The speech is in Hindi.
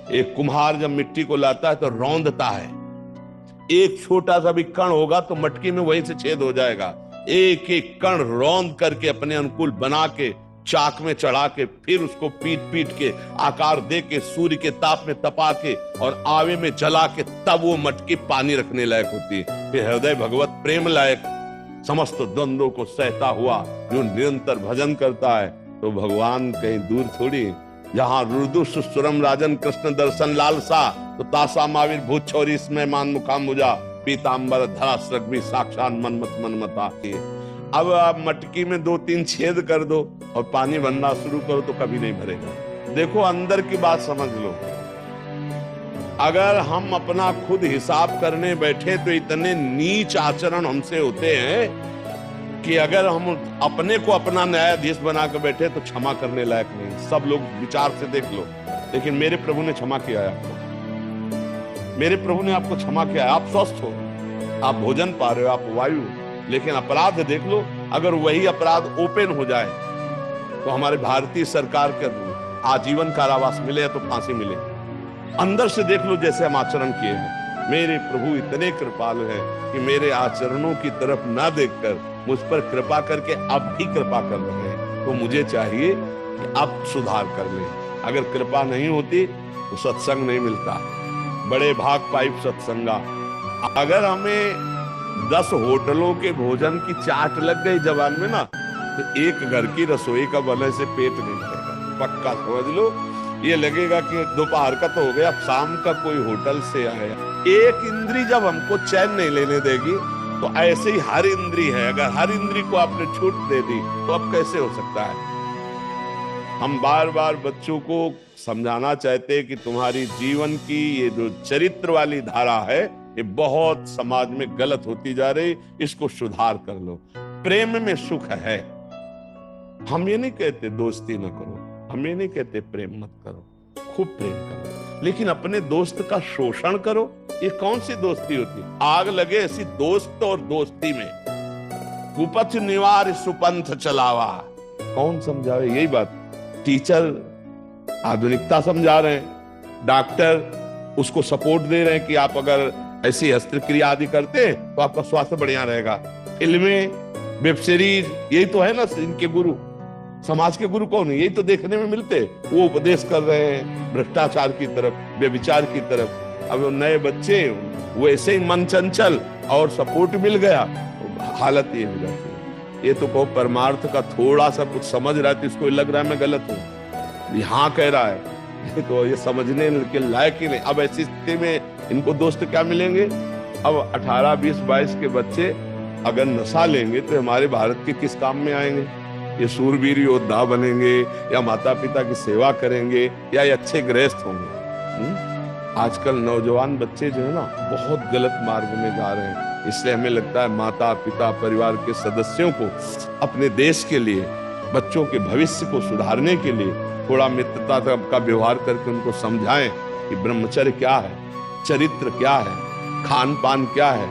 एक कुम्हार जब मिट्टी को लाता है तो रौंदता है। एक छोटा सा भी कण होगा तो मटकी में वहीं से छेद हो जाएगा। एक एक कण रौंद करके अपने अनुकूल बना के चाक में चढ़ा के फिर उसको पीट पीट के आकार दे के सूर्य के ताप में तपा के और आवे में जला के तब वो मटकी पानी रखने लायक होती है। फिर हृदय भगवत प्रेम लायक समस्त द्वंद्वों को सहता हुआ जो निरंतर भजन करता है तो भगवान कहीं दूर थोड़ी। जहां रुदु सुरम राजन कृष्ण दर्शन लालसा तो तासा माविर भूत छोरी इसमें मान मुखा मुजा पीताम्बर धरा सृग भी साक्षात मनमत मनमता। अब आप मटकी में 2-3 छेद कर दो और पानी भरना शुरू करो तो कभी नहीं भरेगा। देखो अंदर की बात समझ लो। अगर हम अपना खुद हिसाब करने बैठे तो इतने नीच आचरण हमसे होते हैं कि अगर हम अपने को अपना न्यायाधीश बना कर बैठे तो क्षमा करने लायक नहीं। सब लोग विचार से देख लो, लेकिन मेरे प्रभु ने क्षमा किया है आपको। मेरे प्रभु ने आपको क्षमा किया है। आप स्वस्थ हो, आप भोजन पा रहे हो, आप वायु। लेकिन अपराध देख लो, अगर वही अपराध ओपन हो जाए तो हमारे भारतीय सरकार के आजीवन कारावास मिले या तो फांसी मिले। अंदर से देख लो जैसे हम आचरण किए हैं। मेरे प्रभु इतने कृपालु हैं कि मेरे आचरणों की तरफ ना देखकर मुझ पर कृपा करके अब भी कृपा कर रहे हैं। तो मुझे चाहिए कि अब सुधार कर ले। अगर कृपा नहीं होती तो सत्संग नहीं मिलता। बड़े भाग पाइप सत्संगा। अगर हमें 10 होटलों के भोजन की चाट लग गई जबान में ना तो एक घर की रसोई का भले से पेट नहीं भरेगा। पक्का समझ लो। ये लगेगा कि दोपहर का तो हो गया, अब शाम का कोई होटल से आया। एक इंद्री जब हमको चैन नहीं लेने देगी तो ऐसे ही हर इंद्री है। अगर हर इंद्री को आपने छूट दे दी तो अब कैसे हो सकता है। हम बार बार बच्चों को समझाना चाहते हैं कि तुम्हारी जीवन की ये जो चरित्र वाली धारा है ये बहुत समाज में गलत होती जा रही, इसको सुधार कर लो। प्रेम में सुख है। हम ये नहीं कहते दोस्ती न करो, हम ये नहीं कहते प्रेम मत करो, खूब प्रेम करो, लेकिन अपने दोस्त का शोषण करो, ये कौन सी दोस्ती होती। आग लगे ऐसी दोस्त और दोस्ती में। कुपथ निवार सुपंथ चलावा, कौन समझावे। यही बात टीचर आधुनिकता समझा रहे हैं, डॉक्टर उसको सपोर्ट दे रहे हैं कि आप अगर ऐसी शस्त्रक्रिया आदि करते हैं तो आपका स्वास्थ्य बढ़िया रहेगा। फिल्में, वेब सीरीज, यही तो है ना इनके गुरु। समाज के गुरु कौन है, यही तो देखने में मिलते। वो उपदेश कर रहे हैं भ्रष्टाचार की तरफ, व्यभिचार की तरफ। अब नए बच्चे वो ऐसे ही मन चंचल और सपोर्ट मिल गया तो हालत ये हो जाती है। ये तो कहो परमार्थ का थोड़ा सा कुछ समझ रहा है तो इसको लग रहा है मैं गलत हूँ, हाँ कह रहा है, तो ये समझने के लायक ही नहीं। अब ऐसी स्थिति में इनको दोस्त क्या मिलेंगे। अब 18, 20, 22 के बच्चे अगर नशा लेंगे तो हमारे भारत के किस काम में आएंगे। ये सूरवीर योद्धा बनेंगे या माता पिता की सेवा करेंगे या ये अच्छे गृहस्थ होंगे। आजकल नौजवान बच्चे जो है ना बहुत गलत मार्ग में जा रहे हैं। इसलिए हमें लगता है माता पिता परिवार के सदस्यों को अपने देश के लिए, बच्चों के भविष्य को सुधारने के लिए थोड़ा मित्रता का व्यवहार करके उनको समझाएं कि ब्रह्मचर्य क्या है, चरित्र क्या है, खान पान क्या है।